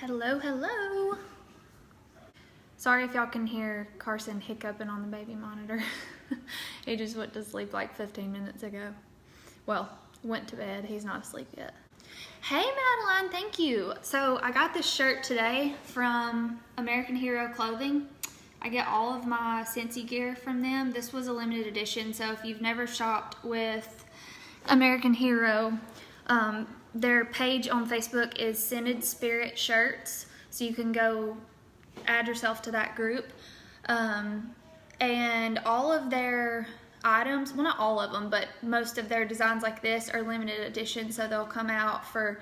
Hello, hello. Sorry if y'all can hear Carson hiccuping on the baby monitor. He just went to sleep like 15 minutes ago. Well, went to bed. He's not asleep yet. Hey, Madeline, thank you. So I got this shirt today from American Hero Clothing. I get all of my Scentsy gear from them. This was a limited edition, so if you've never shopped with American Hero, their page on Facebook is Scented Spirit Shirts, so you can go add yourself to that group. And all of their items, well, not all of them, but most of their designs like this are limited edition, so they'll come out for,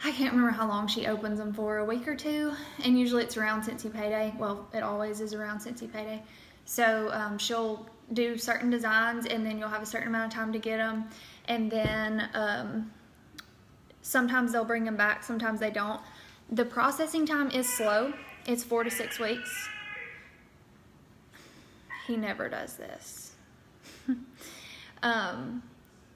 I can't remember how long she opens them for, a week or two, and usually it's around Scentsy Payday. Well, it always is around Scentsy Payday. So she'll do certain designs, and then you'll have a certain amount of time to get them, and then sometimes they'll bring them back, sometimes they don't. The processing time is slow. It's 4 to 6 weeks. He never does this.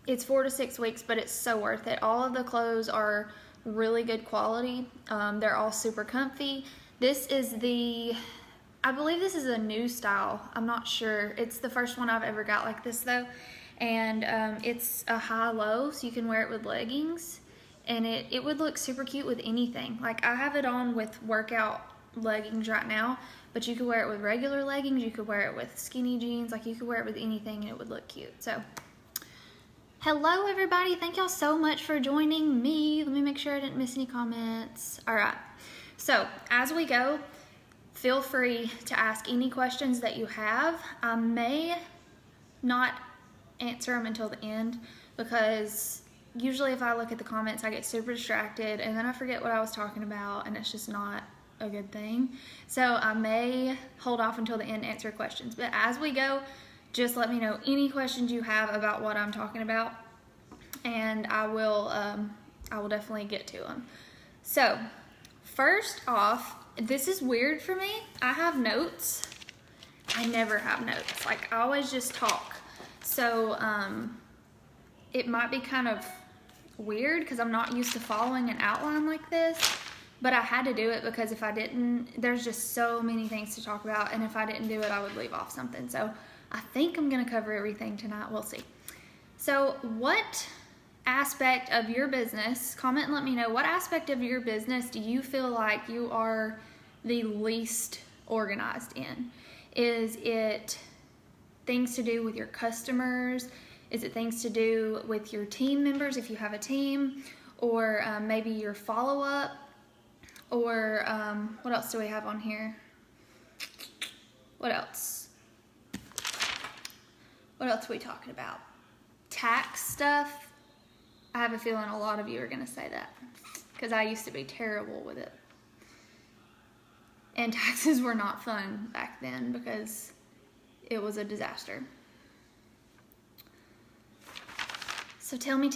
It's 4 to 6 weeks, but it's so worth it. All of the clothes are really good quality. They're all super comfy. This is I believe this is a new style. I'm not sure. It's the first one I've ever got like this though. And it's a high-low, so you can wear it with leggings. And it would look super cute with anything. Like, I have it on with workout leggings right now, but you could wear it with regular leggings, you could wear it with skinny jeans, like you could wear it with anything and it would look cute. So, hello everybody, thank y'all so much for joining me. Let me make sure I didn't miss any comments. Alright, so as we go, feel free to ask any questions that you have. I may not answer them until the end, because usually if I look at the comments, I get super distracted and then I forget what I was talking about, and it's just not a good thing. So I may hold off until the end to answer questions. But as we go, just let me know any questions you have about what I'm talking about, and I will definitely get to them. So first off, this is weird for me. I have notes. I never have notes. Like, I always just talk. So it might be kind of weird because I'm not used to following an outline like this, but I had to do it because if I didn't, there's just so many things to talk about, and if I didn't do it, I would leave off something. So I think I'm going to cover everything tonight. We'll see. So what aspect of your business, comment and let me know, what aspect of your business do you feel like you are the least organized in? Is it things to do with your customers? Is it things to do with your team members if you have a team? Or maybe your follow-up? Or what else do we have on here? What else? What else are we talking about? Tax stuff. I have a feeling a lot of you are going to say that, because I used to be terrible with it. And taxes were not fun back then because it was a disaster. So tell me.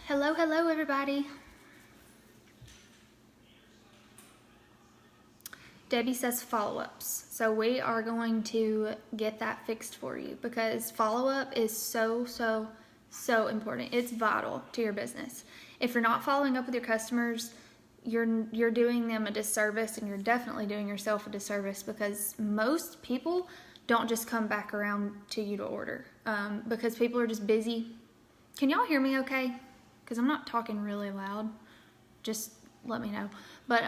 Hello, everybody. Debbie says follow-ups. So we are going to get that fixed for you, because follow-up is so important. It's vital to your business. If you're not following up with your customers, you're doing them a disservice, and you're definitely doing yourself a disservice, because most people don't just come back around to you to order, because people are just busy. Can y'all hear me okay? Because I'm not talking really loud. Just let me know. But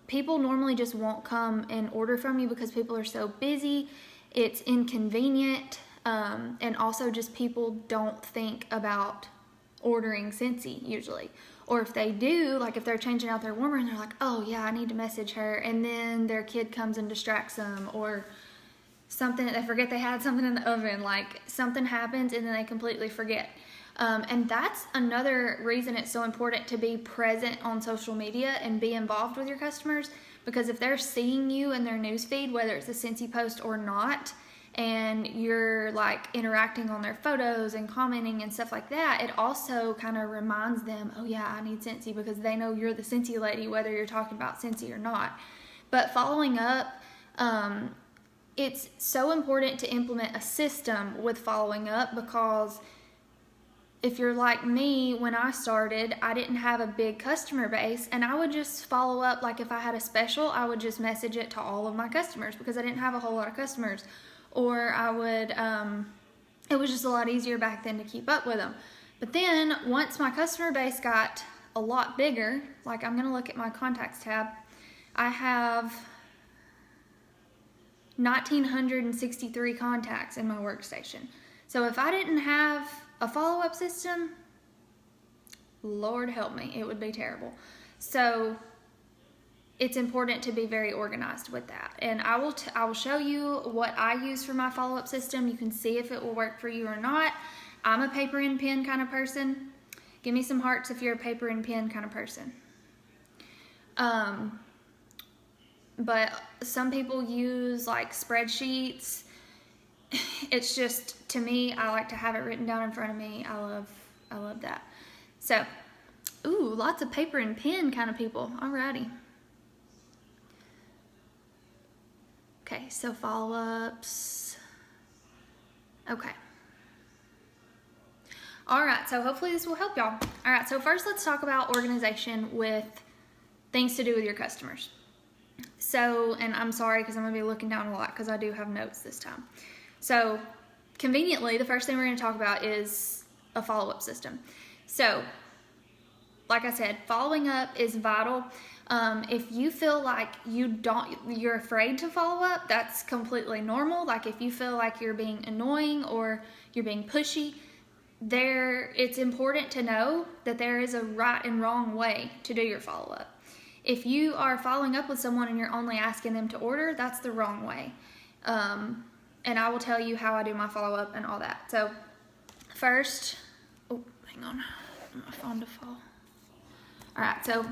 people normally just won't come and order from you because people are so busy. It's inconvenient. And also just people don't think about ordering Scentsy usually. Or if they do, like if they're changing out their warmer and they're like, oh yeah, I need to message her, and then their kid comes and distracts them, or something, they forget they had something in the oven, like something happens and then they completely forget. And that's another reason it's so important to be present on social media and be involved with your customers, because if they're seeing you in their newsfeed, whether it's a Scentsy post or not, and you're like interacting on their photos and commenting and stuff like that, it also kind of reminds them, oh yeah, I need Scentsy, because they know you're the Scentsy lady, whether you're talking about Scentsy or not. But following up, it's so important to implement a system with following up, because if you're like me, when I started, I didn't have a big customer base, and I would just follow up. Like if I had a special, I would just message it to all of my customers because I didn't have a whole lot of customers. Or I would, it was just a lot easier back then to keep up with them. But then once my customer base got a lot bigger, like I'm gonna look at my contacts tab, I have 1,963 contacts in my workstation. So if I didn't have a follow-up system, Lord help me, it would be terrible. So it's important to be very organized with that. And I will show you what I use for my follow-up system. You can see if it will work for you or not. I'm a paper and pen kind of person. Give me some hearts if you're a paper and pen kind of person. But some people use like spreadsheets. It's just, to me, I like to have it written down in front of me. I love that. So, ooh, lots of paper and pen kind of people. Alrighty. Okay, so follow-ups. Okay. Alright, so hopefully this will help y'all. Alright, so first let's talk about organization with things to do with your customers. So, and I'm sorry because I'm going to be looking down a lot because I do have notes this time. So, conveniently, the first thing we're going to talk about is a follow-up system. So, like I said, following up is vital. If you feel like you're afraid to follow up, that's completely normal. Like if you feel like you're being annoying or you're being pushy, it's important to know that there is a right and wrong way to do your follow-up. If you are following up with someone and you're only asking them to order, that's the wrong way. And I will tell you how I do my follow-up and all that. So first, oh, hang on, my phone to fall. All right, so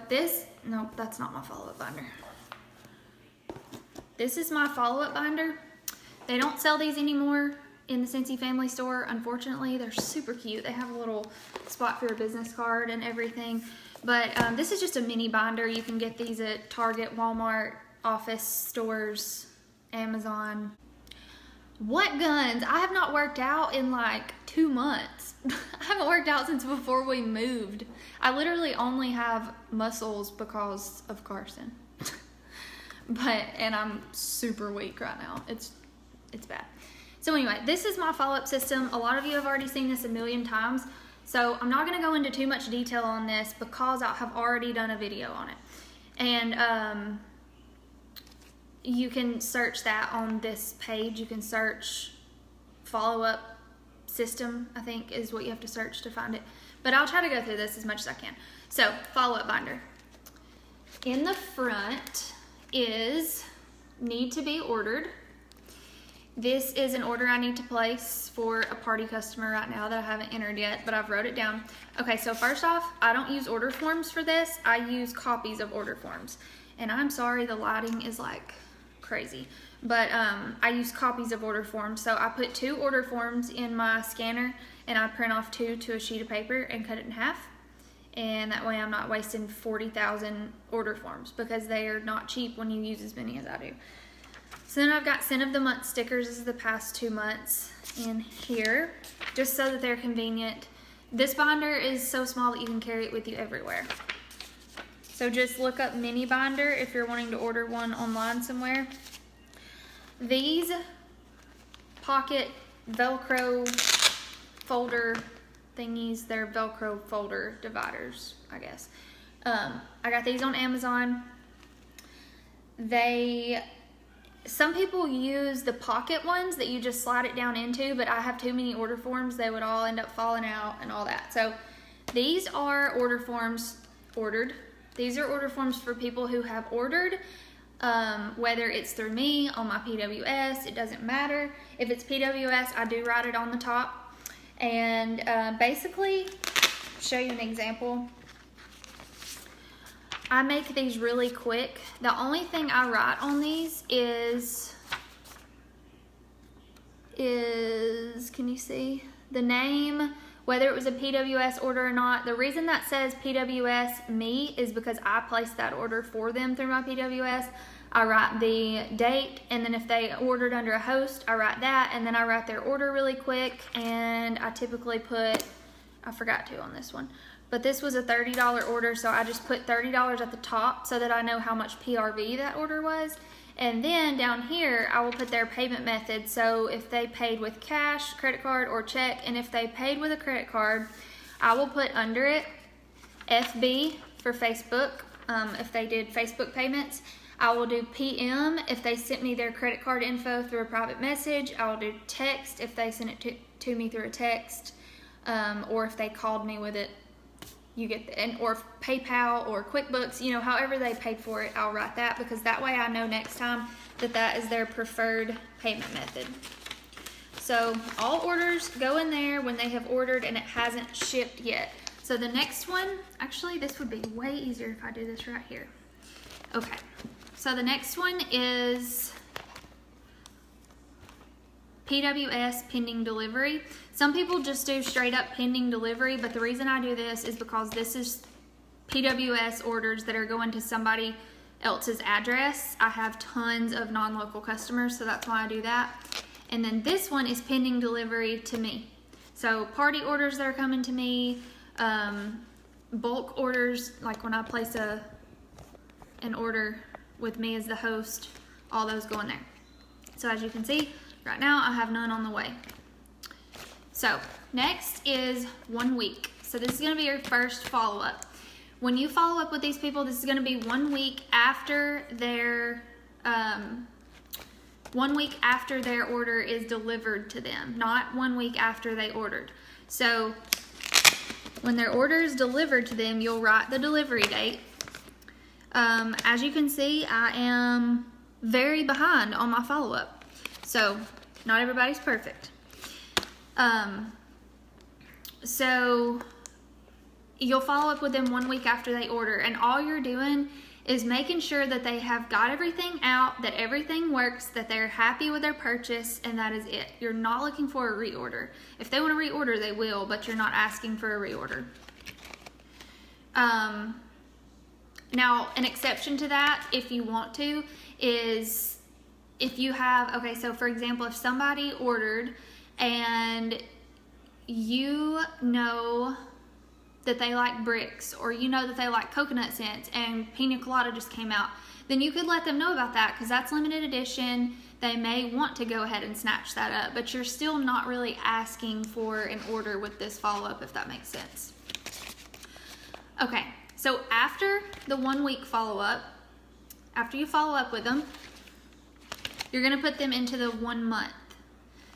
no, that's not my follow-up binder. This is my follow-up binder. They don't sell these anymore in the Scentsy family store, unfortunately. They're super cute. They have a little spot for your business card and everything. But this is just a mini binder. You can get these at Target, Walmart, office stores, Amazon. What guns? I have not worked out in like 2 months. I haven't worked out since before we moved. I literally only have muscles because of Carson. And I'm super weak right now. It's bad. So anyway, this is my follow-up system. A lot of you have already seen this a million times. So I'm not going to go into too much detail on this because I have already done a video on it. And you can search that on this page. You can search follow-up system, I think is what you have to search to find it. But I'll try to go through this as much as I can. So, follow-up binder. In the front is need to be ordered. This is an order I need to place for a party customer right now that I haven't entered yet, but I've wrote it down. Okay, so first off, I don't use order forms for this. I use copies of order forms. And I'm sorry, the lighting is like crazy. But I use copies of order forms. So I put 2 order forms in my scanner and I print off 2 to a sheet of paper and cut it in half. And that way I'm not wasting 40,000 order forms because they are not cheap when you use as many as I do. So then I've got scent of the month stickers. This is the past 2 months in here, just so that they're convenient. This binder is so small that you can carry it with you everywhere. So just look up mini binder if you're wanting to order one online somewhere. These pocket Velcro folder thingies, they're Velcro folder dividers, I guess. I got these on Amazon. Some people use the pocket ones that you just slide it down into, but I have too many order forms. They would all end up falling out and all that. So these are order forms ordered. These are order forms for people who have ordered, whether it's through me, on my PWS, it doesn't matter. If it's PWS, I do write it on the top. And basically, show you an example. I make these really quick. The only thing I write on these is, can you see? The name, whether it was a PWS order or not. The reason that says PWS me is because I placed that order for them through my PWS. I write the date, and then if they ordered under a host, I write that, and then I write their order really quick, and I typically put, I forgot to on this one. But this was a $30 order, so I just put $30 at the top so that I know how much PRV that order was. And then down here, I will put their payment method. So if they paid with cash, credit card, or check, and if they paid with a credit card, I will put under it FB for Facebook. If they did Facebook payments, I will do PM if they sent me their credit card info through a private message. I will do text if they sent it to me through a text, or if they called me with it. You get or PayPal or QuickBooks, you know, however they paid for it, I'll write that, because that way I know next time that that is their preferred payment method. So all orders go in there when they have ordered and it hasn't shipped yet. So the next one, actually this would be way easier if I do this right here. Okay, so the next one is PWS, pending delivery. Some people just do straight up pending delivery, but the reason I do this is because this is PWS orders that are going to somebody else's address. I have tons of non-local customers, so that's why I do that. And then this one is pending delivery to me. So party orders that are coming to me, bulk orders, like when I place an order with me as the host, all those go in there. So as you can see, right now I have none on the way. So next is 1 week. So this is going to be your first follow-up. When you follow up with these people, this is going to be 1 week after their 1 week after their order is delivered to them, not 1 week after they ordered. So when their order is delivered to them, you'll write the delivery date. As you can see, I am very behind on my follow-up. So not everybody's perfect. So you'll follow up with them 1 week after they order, and all you're doing is making sure that they have got everything out, that everything works, that they're happy with their purchase, and that is it. You're not looking for a reorder. If they want to reorder, they will, but you're not asking for a reorder. Now, an exception to that, if you want to, is if you have, okay, so for example, if somebody ordered and you know that they like bricks, or you know that they like coconut scents, and pina colada just came out, then you could let them know about that, because that's limited edition. They may want to go ahead and snatch that up, but you're still not really asking for an order with this follow-up, if that makes sense. Okay, so after the 1 week follow-up, after you follow up with them, you're going to put them into the 1 month.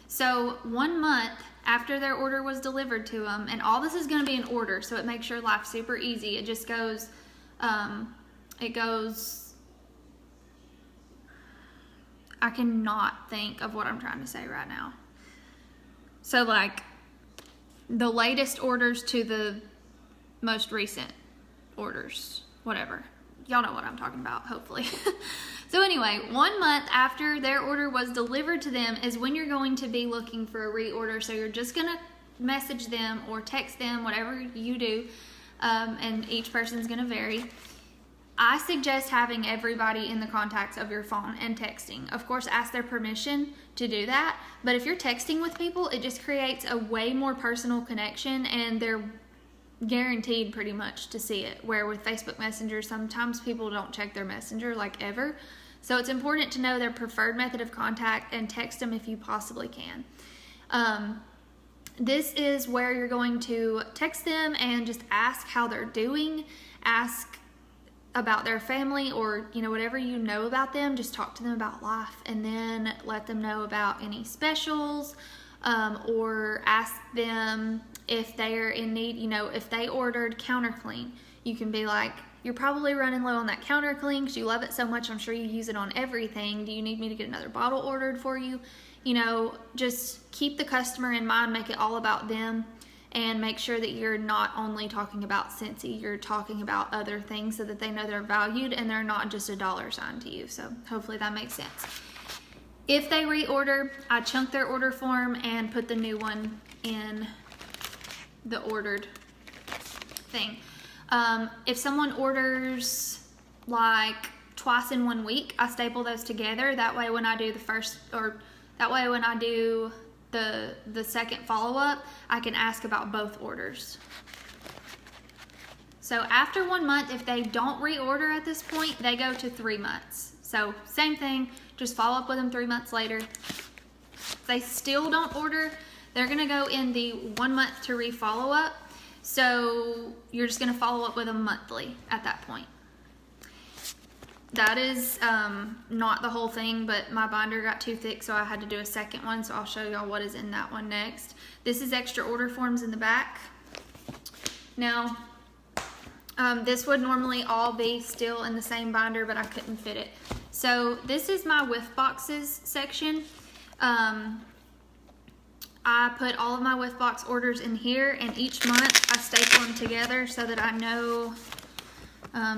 So 1 month after their order was delivered to them, and all this is going to be in order, so it makes your life super easy. It just goes, I cannot think of what I'm trying to say right now. So like the latest orders to the most recent orders, whatever. Y'all know what I'm talking about, hopefully. So anyway, 1 month after their order was delivered to them is when you're going to be looking for a reorder. So you're just going to message them or text them, whatever you do, and each person's going to vary. I suggest having everybody in the contacts of your phone and texting. Of course, ask their permission to do that, but if you're texting with people, it just creates a way more personal connection, and they're guaranteed pretty much to see it, where with Facebook Messenger sometimes people don't check their messenger like ever. So it's important to know their preferred method of contact and text them if you possibly can. This is where you're going to text them and just ask how they're doing, ask about their family, or whatever you know about them. Just talk to them about life, and then let them know about any specials, or ask them if they are in need. If they ordered counter clean, you can be like, you're probably running low on that counter clean because you love it so much. I'm sure you use it on everything. Do you need me to get another bottle ordered for you? Just keep the customer in mind, make it all about them, and make sure that you're not only talking about Scentsy, you're talking about other things so that they know they're valued and they're not just a dollar sign to you. So hopefully that makes sense. If they reorder, I chunk their order form and put the new one in the ordered thing. If someone orders like twice in 1 week, I staple those together. That way when I do the second follow-up, I can ask about both orders. So after 1 month, if they don't reorder at this point, they go to 3 months. So same thing, just follow up with them 3 months later. If they still don't order, they're gonna go in the 1 month to re-follow up. So you're just gonna follow up with them monthly at that point. That is not the whole thing, but my binder got too thick, so I had to do a second one. So I'll show y'all what is in that one next. This is extra order forms in the back. Now, this would normally all be still in the same binder, but I couldn't fit it. So this is my whiff boxes section. I put all of my whiff box orders in here, and each month I staple them together so that I know.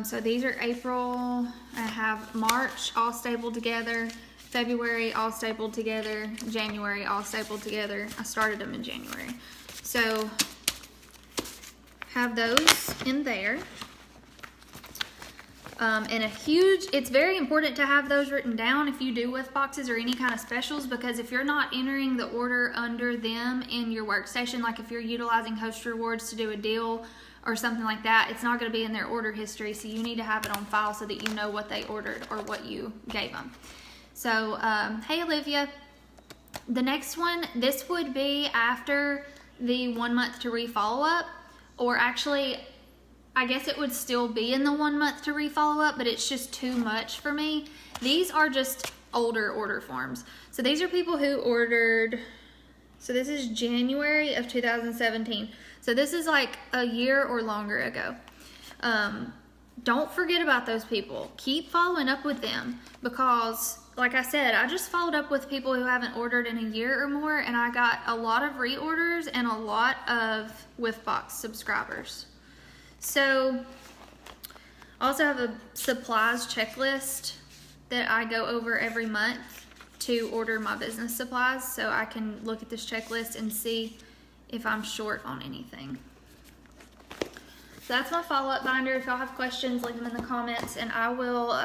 So these are April. I have March all stapled together, February all stapled together, January all stapled together. I started them in January. So have those in there. And it's very important to have those written down if you do whiff boxes or any kind of specials, because if you're not entering the order under them in your workstation, like if you're utilizing Host Rewards to do a deal or something like that, it's not going to be in their order history, so you need to have it on file so that you know what they ordered or what you gave them. So, hey Olivia, the next one, this would be after the 1 month to re-follow up, or actually, I guess it would still be in the 1 month to re-follow up, but it's just too much for me. These are just older order forms. So these are people who ordered, so this is January of 2017. So this is like a year or longer ago. Don't forget about those people. Keep following up with them, because like I said, I just followed up with people who haven't ordered in a year or more, and I got a lot of reorders and a lot of whiff box subscribers. So I also have a supplies checklist that I go over every month to order my business supplies, so I can look at this checklist and see if I'm short on anything. So that's my follow-up binder. If y'all have questions, leave them in the comments, and I will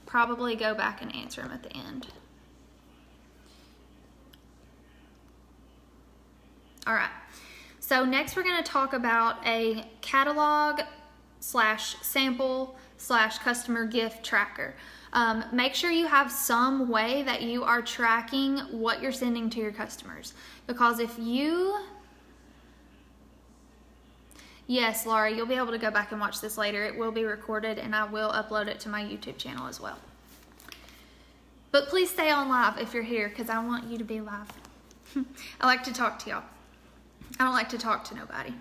probably go back and answer them at the end. All right. So next we're going to talk about a catalog / sample / customer gift tracker. Make sure you have some way that you are tracking what you're sending to your customers. Because if you... Yes, Laura, you'll be able to go back and watch this later. It will be recorded, and I will upload it to my YouTube channel as well. But please stay on live if you're here, because I want you to be live. I like to talk to y'all. I don't like to talk to nobody.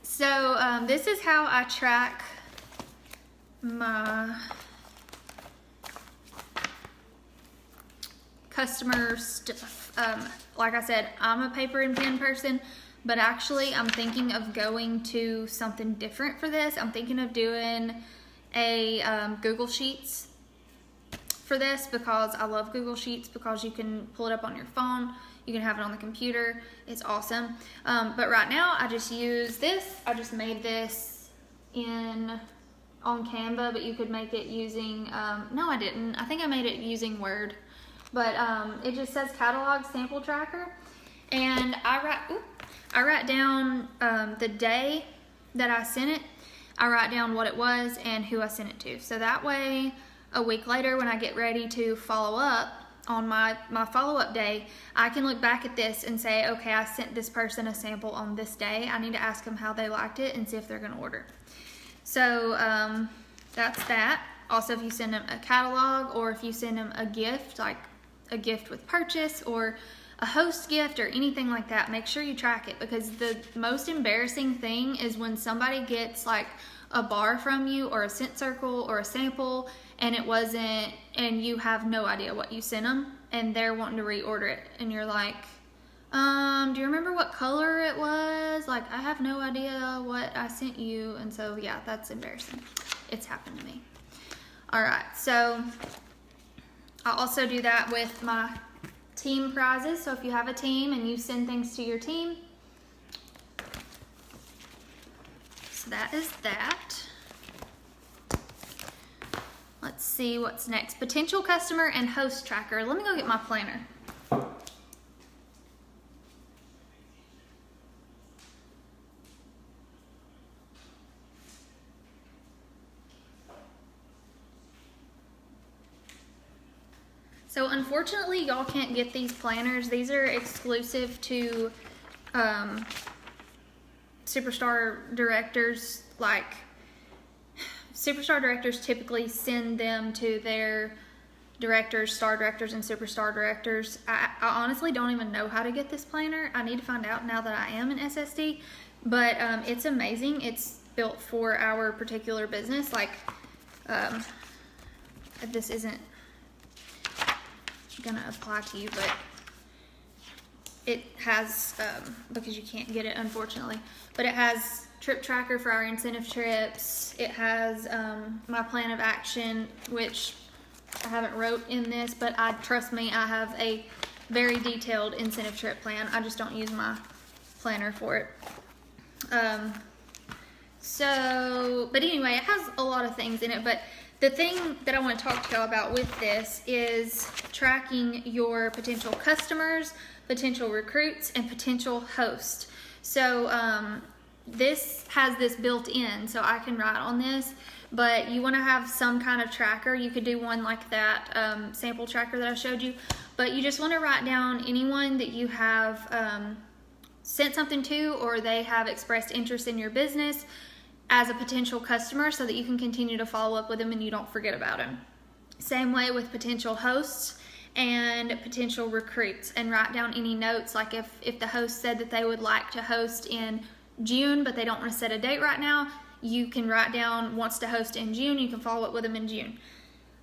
So this is how I track my customer stuff. Like I said, I'm a paper and pen person, but actually I'm thinking of going to something different for this. I'm thinking of doing a Google Sheets for this, because I love Google Sheets, because you can pull it up on your phone, you can have it on the computer. It's awesome. But right now I just use this. I just made this on Canva, but you could make it using, no I didn't. I think I made it using Word. But it just says catalog sample tracker. And I write down the day that I sent it. I write down what it was and who I sent it to. So that way, a week later when I get ready to follow up on my follow-up day, I can look back at this and say, okay, I sent this person a sample on this day. I need to ask them how they liked it and see if they're going to order. So that's that. Also, if you send them a catalog, or if you send them a gift, like a gift with purchase or a host gift or anything like that, make sure you track it, because the most embarrassing thing is when somebody gets like a bar from you or a scent circle or a sample and it wasn't, and you have no idea what you sent them and they're wanting to reorder it, and you're like, do you remember what color it was? Like, I have no idea what I sent you. And so yeah, that's embarrassing. It's happened to me. All right, so I also do that with my team prizes. So if you have a team and you send things to your team, so that is that. Let's see what's next. Potential customer and host tracker. Let me go get my planner. So unfortunately, y'all can't get these planners. These are exclusive to superstar directors. Like, superstar directors typically send them to their directors, star directors, and superstar directors. I honestly don't even know how to get this planner. I need to find out now that I am an SSD. But it's amazing. It's built for our particular business. Like, this isn't gonna apply to you, but it has, because you can't get it unfortunately, but it has trip tracker for our incentive trips. It has my plan of action, which I haven't wrote in this, but trust me, I have a very detailed incentive trip plan. I just don't use my planner for it. But anyway, it has a lot of things in it, but the thing that I want to talk to y'all about with this is tracking your potential customers, potential recruits, and potential hosts. So this has this built in, so I can write on this, but you want to have some kind of tracker. You could do one like that sample tracker that I showed you, but you just want to write down anyone that you have sent something to, or they have expressed interest in your business as a potential customer, so that you can continue to follow up with them and you don't forget about them. Same way with potential hosts and potential recruits, and write down any notes. Like if the host said that they would like to host in June, but they don't want to set a date right now, you can write down wants to host in June. You can follow up with them in June.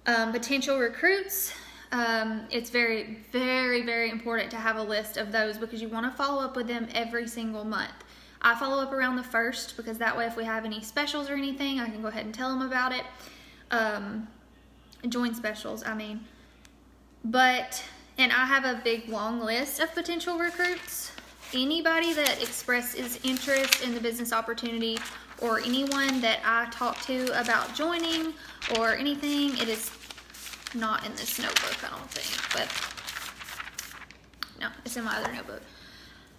Potential recruits, it's very, very, very important to have a list of those, because you want to follow up with them every single month. I follow up around the 1st, because that way if we have any specials or anything, I can go ahead and tell them about it. Join specials, I mean. And I have a big long list of potential recruits. Anybody that expresses interest in the business opportunity, or anyone that I talk to about joining or anything, it is not in this notebook, I don't think, but no, it's in my other notebook.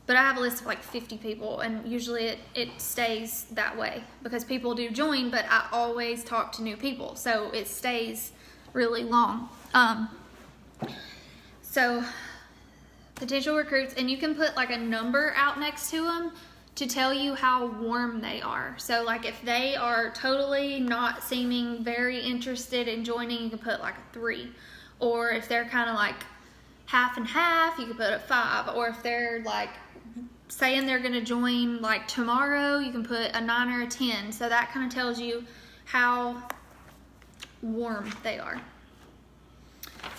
But I have a list of like 50 people, and usually it stays that way, because people do join, but I always talk to new people, so it stays really long. So potential recruits, and you can put like a number out next to them to tell you how warm they are. So like if they are totally not seeming very interested in joining, you can put like a 3. Or if they're kind of like half and half, you can put a 5. Or if they're like saying they're going to join like tomorrow, you can put a 9 or a 10. So that kind of tells you how warm they are.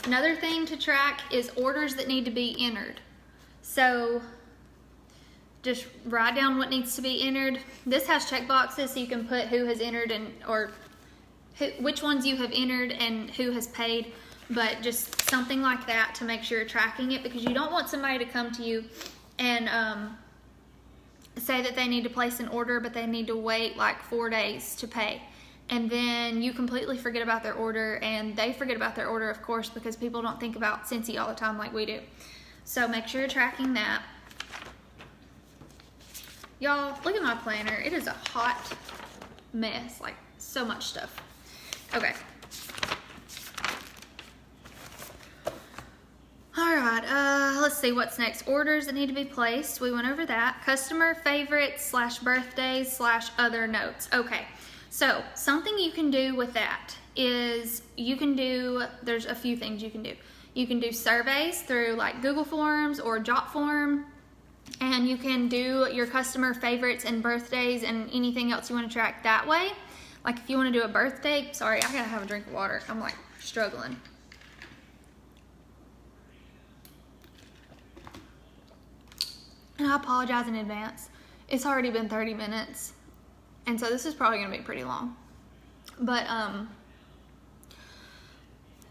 Another thing to track is orders that need to be entered. So just write down what needs to be entered. This has check boxes, so you can put who has entered or which ones you have entered and who has paid, but just something like that to make sure you're tracking it, because you don't want somebody to come to you and say that they need to place an order, but they need to wait like 4 days to pay. And then you completely forget about their order, and they forget about their order, of course, because people don't think about Scentsy all the time like we do. So make sure you're tracking that. Y'all, look at my planner. It is a hot mess, like so much stuff. Okay. All right, let's see what's next. Orders that need to be placed. We went over that. Customer favorites / birthdays / other notes. Okay, so something you can do with that is there's a few things you can do. You can do surveys through like Google Forms or JotForm, and you can do your customer favorites and birthdays and anything else you want to track that way. Like if you want to do a birthday, sorry, I gotta have a drink of water. I'm like struggling. And I apologize in advance. It's already been 30 minutes. And so this is probably gonna be pretty long. But,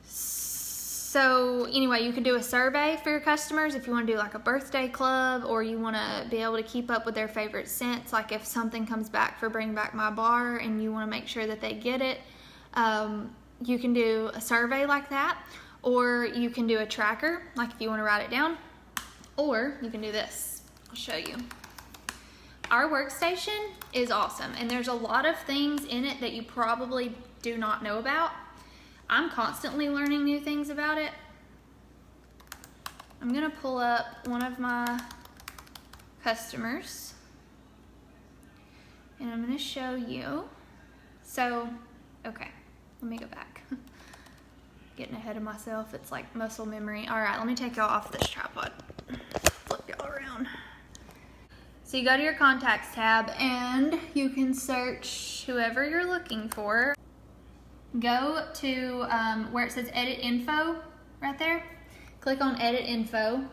so anyway, you can do a survey for your customers if you want to do like a birthday club, or you want to be able to keep up with their favorite scents. Like if something comes back for Bring Back My Bar and you want to make sure that they get it, you can do a survey like that, or you can do a tracker, like if you want to write it down, or you can do this. I'll show you. Our workstation is awesome, and there's a lot of things in it that you probably do not know about. I'm constantly learning new things about it. I'm gonna pull up one of my customers and I'm gonna show you. So, okay, let me go back. Getting ahead of myself, it's like muscle memory. All right, let me take y'all off this tripod. Flip y'all around. So you go to your contacts tab and you can search whoever you're looking for. Go to where it says edit info right there. Click on edit info.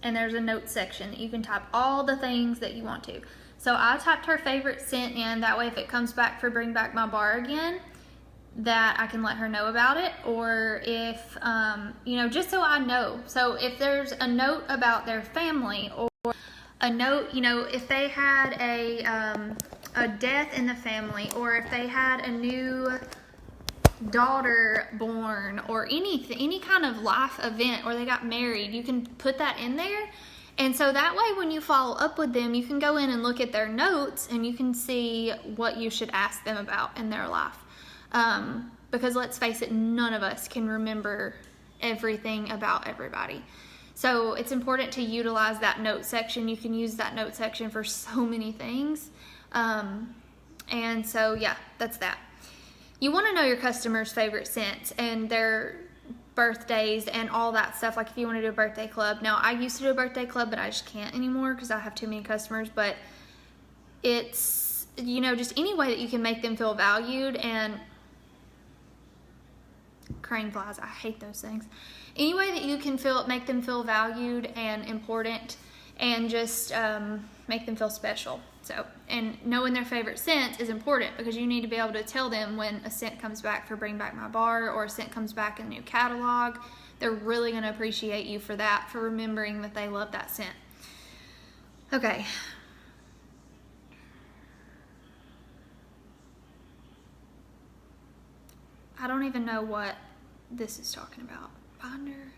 And there's a notes section that you can type all the things that you want to. So I typed her favorite scent in, that way if it comes back for Bring Back My Bar again, that I can let her know about it, or if, you know, just so I know. So if there's a note about their family, or a note, you know, if they had a death in the family, or if they had a new daughter born, or anything, any kind of life event, or they got married, you can put that in there. And so that way when you follow up with them, you can go in and look at their notes and you can see what you should ask them about in their life. Because let's face it, none of us can remember everything about everybody. So it's important to utilize that note section. You can use that note section for so many things. And so yeah, that's that. You want to know your customers' favorite scents and their birthdays and all that stuff. Like if you want to do a birthday club. Now I used to do a birthday club, but I just can't anymore because I have too many customers. But it's, you know, just any way that you can make them feel valued. And crane flies, I hate those things. Any way that you can make them feel valued and important, and just make them feel special. So, and knowing their favorite scent is important because you need to be able to tell them when a scent comes back for Bring Back My Bar, or a scent comes back in a new catalog. They're really going to appreciate you for that, for remembering that they love that scent. Okay. I don't even know what this is talking about. Binder.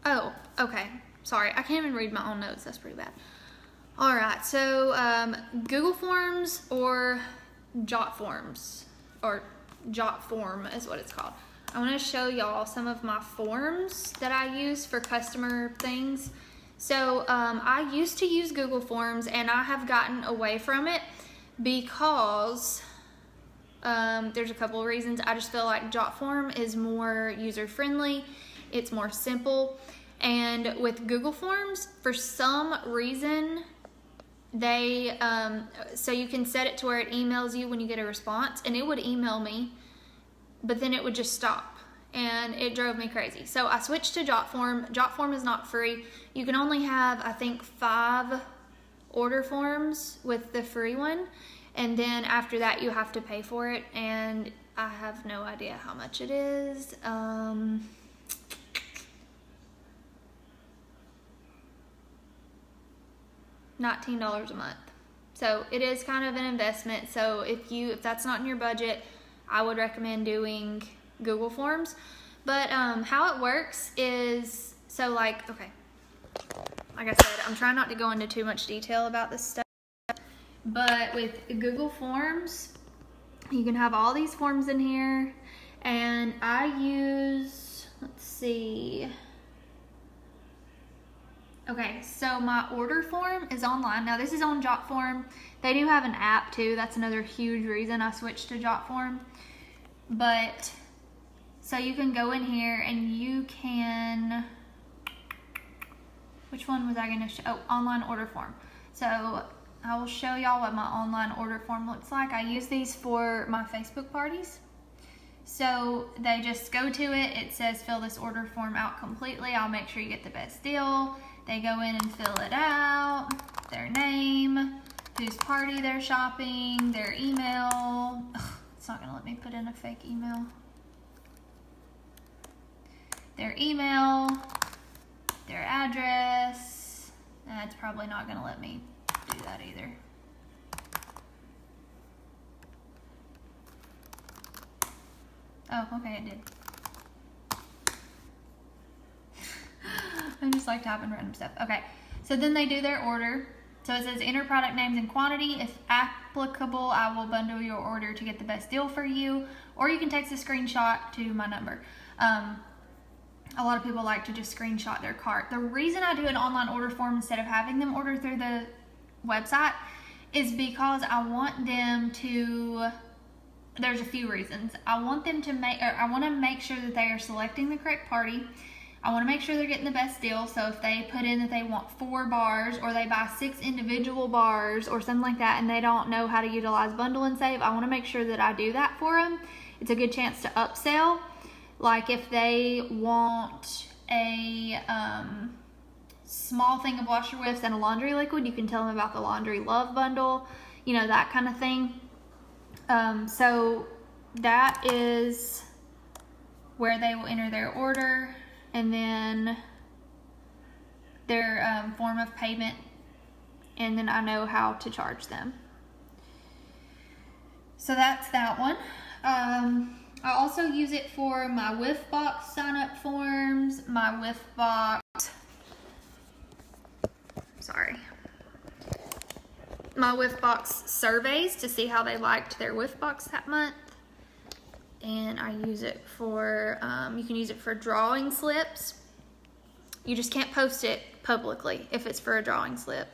Oh, okay. Sorry, I can't even read my own notes. That's pretty bad. All right, so Google Forms or Jot Forms, or Jot Form is what it's called. I want to show y'all some of my forms that I use for customer things. So I used to use Google Forms, and I have gotten away from it because there's a couple of reasons. I just feel like Jot Form is more user-friendly. It's more simple. And with Google Forms, for some reason, they, so you can set it to where it emails you when you get a response, and it would email me, but then it would just stop, and it drove me crazy. So I switched to Jot Form. Jot Form is not free. You can only have, I think, 5 order forms with the free one, and then after that you have to pay for it, and I have no idea how much it is. $19 a month. So it is kind of an investment. So if that's not in your budget, I would recommend doing Google Forms. But how it works is, so like, okay, like I said, I'm trying not to go into too much detail about this stuff, but with Google Forms, you can have all these forms in here, and I use, let's see. Okay, so my order form is online. Now this is on Jot Form. They do have an app too. That's another huge reason I switched to Jot Form. But, so you can go in here and you can, which one was I gonna show? Oh, online order form. So I will show y'all what my online order form looks like. I use these for my Facebook parties. So they just go to it. It says fill this order form out completely. I'll make sure you get the best deal. They go in and fill it out, their name, whose party they're shopping, their email. Ugh, it's not gonna let me put in a fake email. Their email, their address. It's probably not gonna let me do that either. Oh, okay, it did. I just like typing random stuff. Okay, so then they do their order. So it says enter product names and quantity. If applicable, I will bundle your order to get the best deal for you. Or you can text a screenshot to my number. a lot of people like to just screenshot their cart. The reason I do an online order form instead of having them order through the website is because I want them to, there's a few reasons. I want them to I want to make sure that they are selecting the correct party. I want to make sure they're getting the best deal. So if they put in that they want 4 bars, or they buy 6 individual bars or something like that, and they don't know how to utilize bundle and save, I want to make sure that I do that for them. It's a good chance to upsell. Like if they want a small thing of washer whiffs and a laundry liquid, you can tell them about the laundry love bundle, you know, that kind of thing. So that is where they will enter their order, and then their form of payment, and then I know how to charge them. So that's that one. I also use it for my Whiff Box sign up forms, my Whiff Box, my Whiff Box surveys to see how they liked their Whiff Box that month. And I use it for, you can use it for drawing slips. You just can't post it publicly if it's for a drawing slip,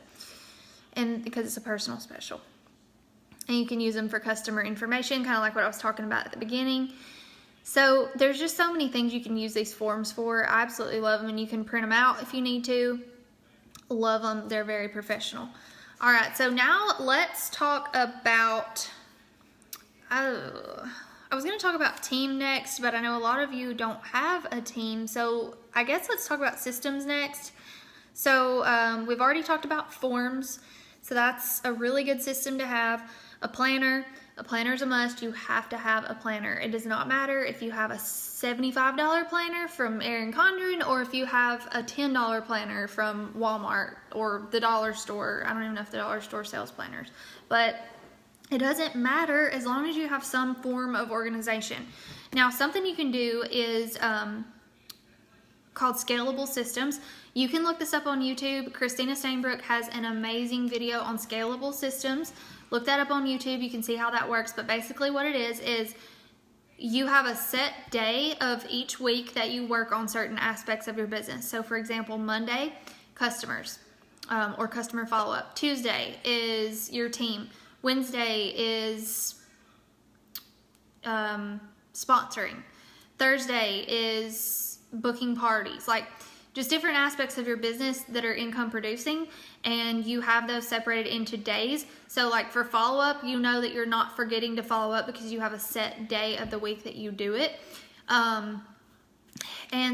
and because it's a personal special. And you can use them for customer information, kind of like what I was talking about at the beginning. So there's just so many things you can use these forms for. I absolutely love them, and you can print them out if you need to. Love them. They're very professional. All right, so now let's talk about, I was going to talk about team next, but I know a lot of you don't have a team, so I guess let's talk about systems next. So we've already talked about forms, so that's a really good system to have. A planner is a must. You have to have a planner. It does not matter if you have a $75 planner from Erin Condren or if you have a $10 planner from Walmart or the dollar store. I don't even know if the dollar store sells planners, but it doesn't matter as long as you have some form of organization. Now, something you can do is called scalable systems. You can look this up on YouTube. Christina Stainbrook has an amazing video on scalable systems. Look that up on YouTube. You can see how that works. But basically what it is you have a set day of each week that you work on certain aspects of your business. So for example, Monday, customers or customer follow-up. Tuesday is your team. Wednesday is sponsoring. Thursday is booking parties. Like just different aspects of your business that are income producing, and you have those separated into days. So like for follow-up, you know that you're not forgetting to follow up because you have a set day of the week that you do it. And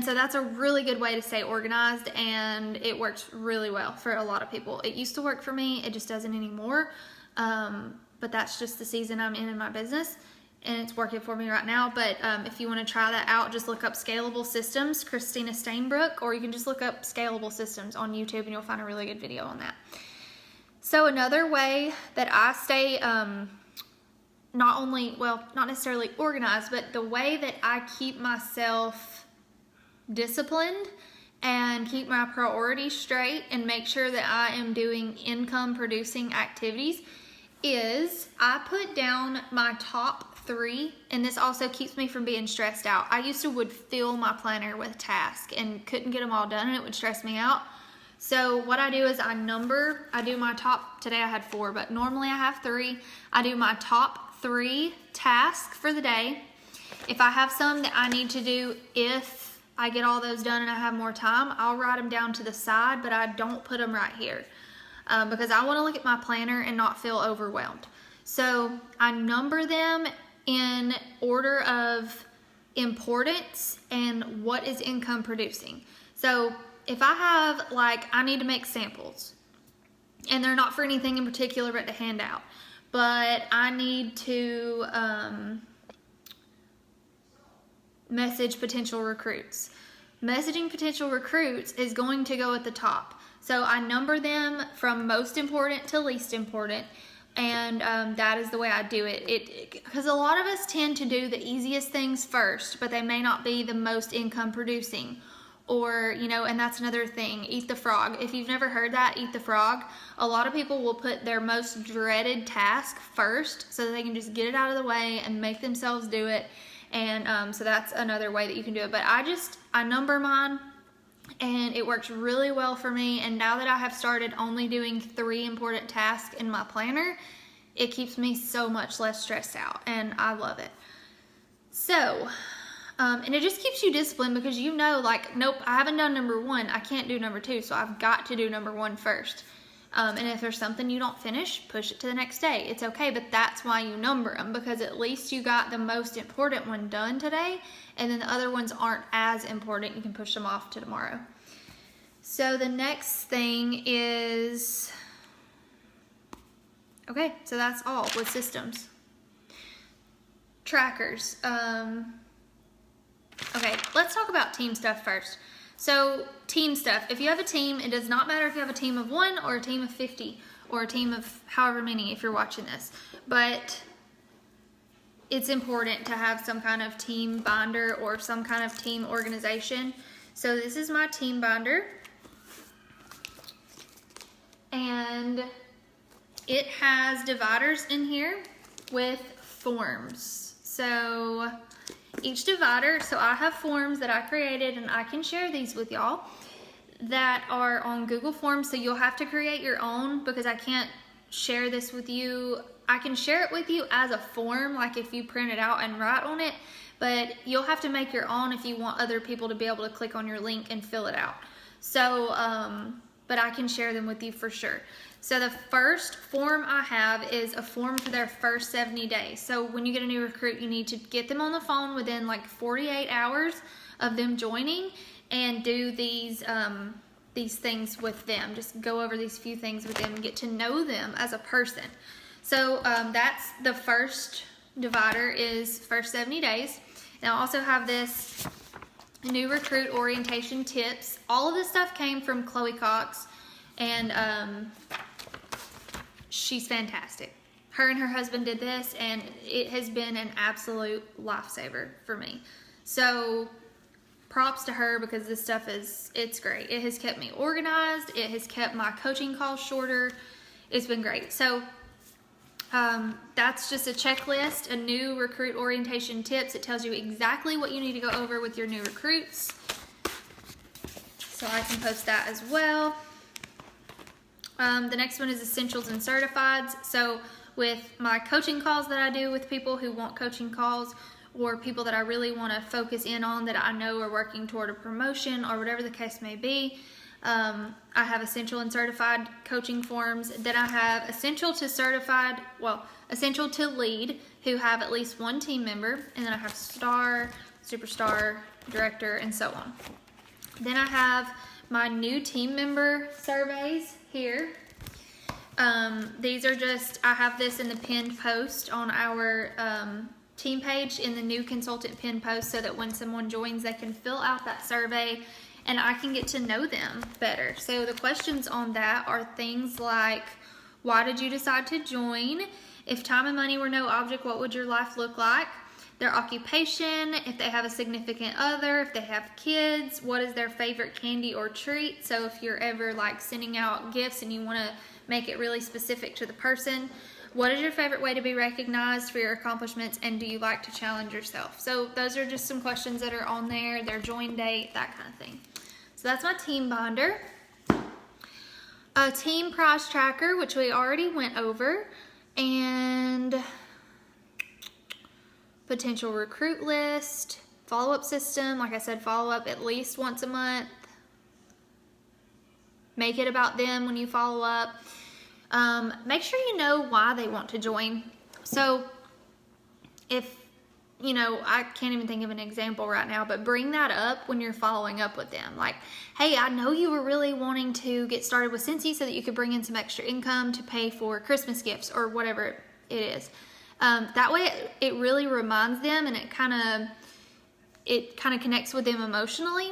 so that's a really good way to stay organized, and it works really well for a lot of people. It used to work for me, it just doesn't anymore. But that's just the season I'm in my business, and it's working for me right now. But if you want to try that out, just look up Scalable Systems, Christina Stainbrook, or you can just look up Scalable Systems on YouTube and you'll find a really good video on that. So another way that I stay not necessarily organized, but the way that I keep myself disciplined and keep my priorities straight and make sure that I am doing income producing activities is I put down my top 3, and this also keeps me from being stressed out. I used to would fill my planner with tasks and couldn't get them all done, and it would stress me out. So what I do is I do my top, today I had 4, but normally I have 3. I do my top 3 tasks for the day. If I have some that I need to do, if I get all those done and I have more time, I'll write them down to the side, but I don't put them right here. Because I want to look at my planner and not feel overwhelmed. So I number them in order of importance and what is income producing. So if I have, like, I need to make samples, and they're not for anything in particular but to hand out, but I need to message potential recruits. Messaging potential recruits is going to go at the top. So I number them from most important to least important, and that is the way I do it. Because a lot of us tend to do the easiest things first, but they may not be the most income producing. Or, and that's another thing, eat the frog. If you've never heard that, eat the frog. A lot of people will put their most dreaded task first so that they can just get it out of the way and make themselves do it. And so that's another way that you can do it. But I number mine, and it works really well for me. And now that I have started only doing 3 important tasks in my planner, it keeps me so much less stressed out, and I love it. So, and it just keeps you disciplined, because you know, like, nope, I haven't done number 1, I can't do number 2, so I've got to do number 1 first. And if there's something you don't finish, push it to the next day. It's okay, but that's why you number them, because at least you got the most important one done today, and then the other ones aren't as important. You can push them off to tomorrow. So the next thing is, okay, so that's all with systems. Trackers. Okay, let's talk about team stuff first. So team stuff, if you have a team, it does not matter if you have a team of 1 or a team of 50 or a team of however many if you're watching this, but it's important to have some kind of team binder or some kind of team organization. So this is my team binder, and it has dividers in here with forms. So each divider, so I have forms that I created, and I can share these with y'all, that are on Google Forms. So you'll have to create your own, because I can't share this with you. I can share it with you as a form, like if you print it out and write on it, but you'll have to make your own if you want other people to be able to click on your link and fill it out. So, but I can share them with you for sure. So the first form I have is a form for their first 70 days. So when you get a new recruit, you need to get them on the phone within like 48 hours of them joining and do these things with them. Just go over these few things with them and get to know them as a person. So that's the first divider, is first 70 days. Now I also have this new recruit orientation tips. All of this stuff came from Chloe Cox, and she's fantastic. Her and her husband did this, and it has been an absolute lifesaver for me. So props to her, because this stuff it's great. It has kept me organized. It has kept my coaching calls shorter. It's been great. So that's just a checklist, a new recruit orientation tips. It tells you exactly what you need to go over with your new recruits. So I can post that as well. The next one is essentials and certifieds. So with my coaching calls that I do with people who want coaching calls, or people that I really want to focus in on that I know are working toward a promotion or whatever the case may be, I have essential and certified coaching forms. Then I have essential to certified, well, essential to lead, who have at least 1 team member. And then I have star, superstar, director, and so on. Then I have my new team member surveys here. These are just, I have this in the pinned post on our team page, in the new consultant pinned post, so that when someone joins, they can fill out that survey and I can get to know them better. So the questions on that are things like, why did you decide to join? If time and money were no object, what would your life look like? Their occupation, if they have a significant other, if they have kids, what is their favorite candy or treat? So if you're ever like sending out gifts and you want to make it really specific to the person, what is your favorite way to be recognized for your accomplishments, and do you like to challenge yourself? So those are just some questions that are on there, their join date, that kind of thing. So that's my team binder. A team price tracker, which we already went over, and potential recruit list, follow-up system. Like I said, follow up at least once a month. Make it about them when you follow up. Make sure you know why they want to join. So if, you know, I can't even think of an example right now, but bring that up when you're following up with them. Like, hey, I know you were really wanting to get started with Scentsy so that you could bring in some extra income to pay for Christmas gifts or whatever it is. That way it really reminds them, and it kind of connects with them emotionally.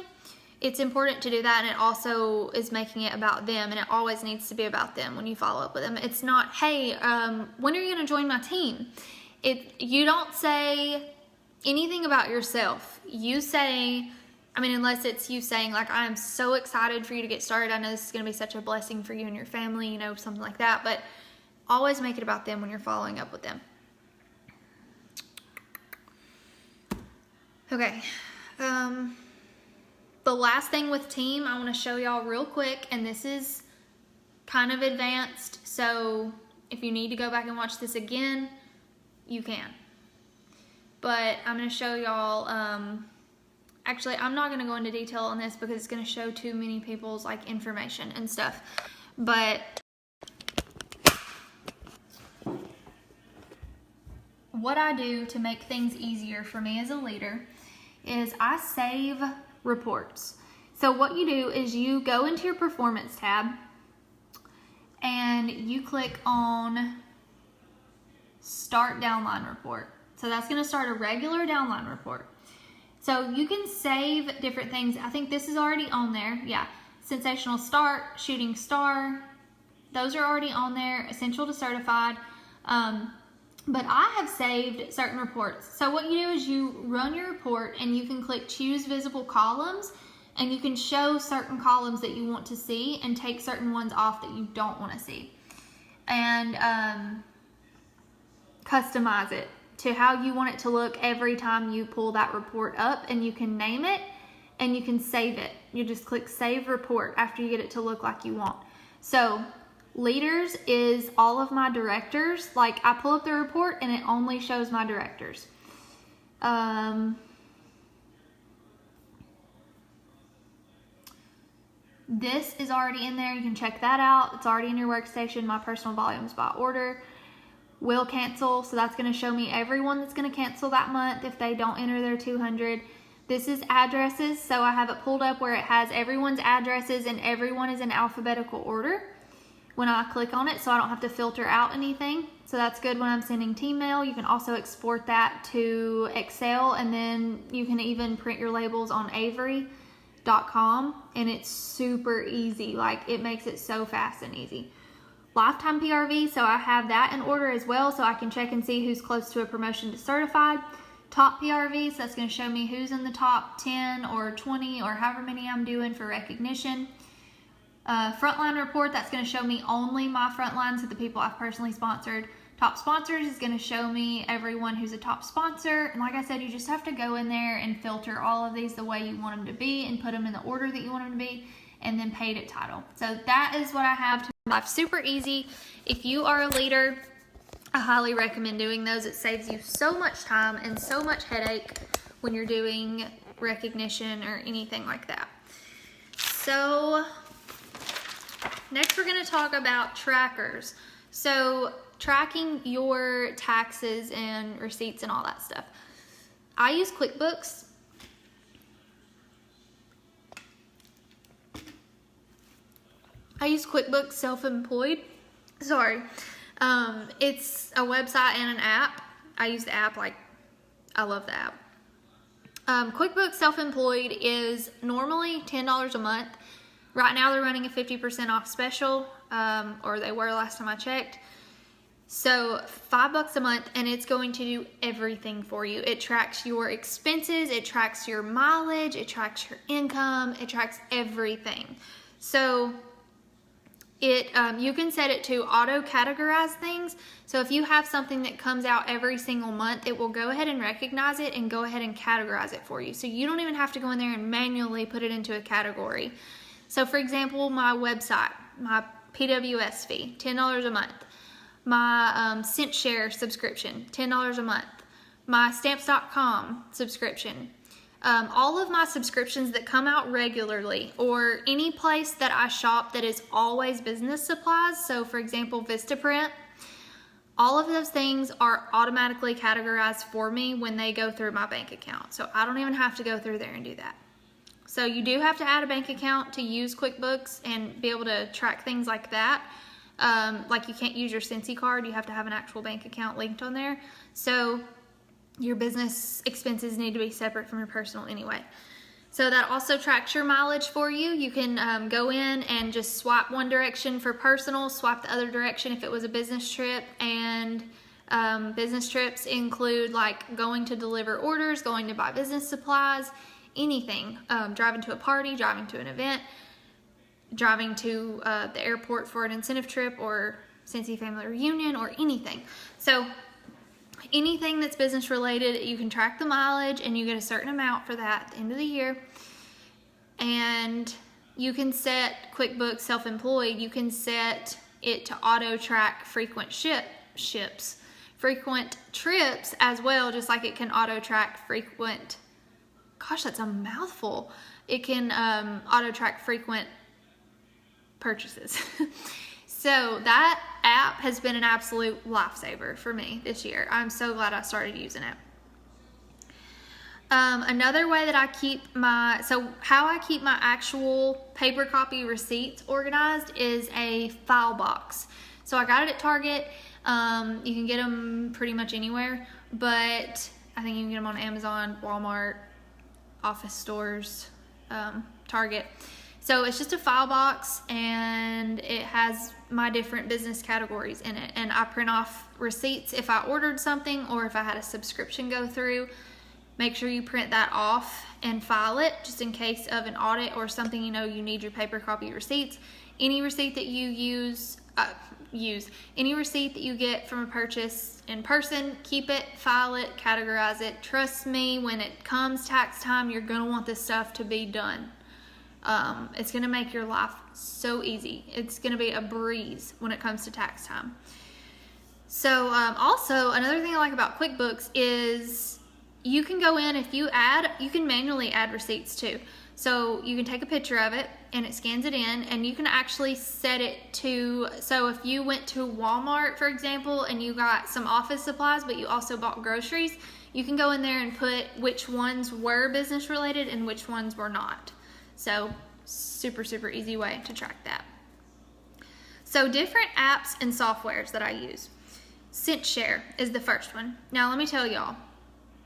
It's important to do that, and it also is making it about them, and it always needs to be about them when you follow up with them. It's not, hey, when are you going to join my team? You don't say anything about yourself. You say, I mean, unless it's you saying, like, I am so excited for you to get started. I know this is going to be such a blessing for you and your family, you know, something like that. But always make it about them when you're following up with them. Okay. The last thing with team I want to show y'all real quick, and this is kind of advanced, so if you need to go back and watch this again, you can. But I'm going to show y'all, actually I'm not going to go into detail on this because it's going to show too many people's like information and stuff. But what I do to make things easier for me as a leader is I save reports. So what you do is you go into your performance tab and you click on start downline report. So that's going to start a regular downline report. So you can save different things. I think this is already on there. Yeah. Sensational start, shooting star. Those are already on there. Essential to certified. But I have saved certain reports. So what you do is you run your report and you can click choose visible columns and you can show certain columns that you want to see and take certain ones off that you don't want to see. And customize it to how you want it to look every time you pull that report up, and you can name it and you can save it. You just click save report after you get it to look like you want. So leaders is all of my directors. Like I pull up the report and it only shows my directors. This is already in there. You can check that out. It's already in your workstation. My personal volumes by order. Will cancel. So that's going to show me everyone that's going to cancel that month if they don't enter their 200. This is addresses. So I have it pulled up where it has everyone's addresses and everyone is in alphabetical order when I click on it, so I don't have to filter out anything. So that's good when I'm sending team mail. You can also export that to Excel, and then you can even print your labels on Avery.com, and it's super easy. Like it makes it so fast and easy. Lifetime PRV, so I have that in order as well, so I can check and see who's close to a promotion to certified. Top PRV, so that's going to show me who's in the top 10 or 20 or however many I'm doing for recognition. Frontline report, that's going to show me only my frontlines, so the people I've personally sponsored. Top sponsors is going to show me everyone who's a top sponsor. And like I said, you just have to go in there and filter all of these the way you want them to be and put them in the order that you want them to be, and then paid at title. So that is what I have to make life super easy. If you are a leader, I highly recommend doing those. It saves you so much time and so much headache when you're doing recognition or anything like that. So next we're going to talk about trackers. So tracking your taxes and receipts and all that stuff. I use QuickBooks. Self-employed. Sorry. It's a website and an app. I use the app, like, I love the app. QuickBooks Self-Employed is normally $10 a month. Right now they're running a 50% off special, or they were last time I checked. So $5 a month, and it's going to do everything for you. It tracks your expenses, it tracks your mileage, it tracks your income, it tracks everything. So you can set it to auto categorize things. So if you have something that comes out every single month, it will go ahead and recognize it and go ahead and categorize it for you. So you don't even have to go in there and manually put it into a category. So for example, my website, my PWS fee, $10 a month. My ScentShare subscription, $10 a month. My Stamps.com subscription. All of my subscriptions that come out regularly, or any place that I shop that is always business supplies, so for example Vistaprint, all of those things are automatically categorized for me when they go through my bank account. So I don't even have to go through there and do that. So you do have to add a bank account to use QuickBooks and be able to track things like that. Like you can't use your Scentsy card, you have to have an actual bank account linked on there. So your business expenses need to be separate from your personal anyway. So that also tracks your mileage for you. You can go in and just swipe one direction for personal, swipe the other direction if it was a business trip. And business trips include like going to deliver orders, going to buy business supplies, anything. Driving to a party, driving to an event, driving to the airport for an incentive trip or Scentsy family reunion or anything. So anything that's business related, you can track the mileage and you get a certain amount for that at the end of the year. And you can set QuickBooks Self-Employed, you can set it to auto track frequent frequent trips as well, just like it can auto track frequent, gosh, that's a mouthful. It can auto track frequent purchases. So that app has been an absolute lifesaver for me this year. I'm so glad I started using it. Another way that I keep how I keep my actual paper copy receipts organized is a file box. So I got it at Target. You can get them pretty much anywhere, but I think you can get them on Amazon, Walmart, office stores, Target. So it's just a file box and it has my different business categories in it. And I print off receipts if I ordered something or if I had a subscription go through. Make sure you print that off and file it just in case of an audit or something you need your paper copy receipts. Any receipt that you any receipt that you get from a purchase in person, keep it, file it, categorize it. Trust me, when it comes tax time, you're going to want this stuff to be done. It's going to make your life so easy. It's going to be a breeze when it comes to tax time. So also, another thing I like about QuickBooks is you can go in, you can manually add receipts too. So you can take a picture of it and it scans it in, and you can actually set it to, so if you went to Walmart, for example, and you got some office supplies, but you also bought groceries, you can go in there and put which ones were business related and which ones were not. So super, super easy way to track that. So different apps and softwares that I use. Scentsy is the first one. Now let me tell y'all,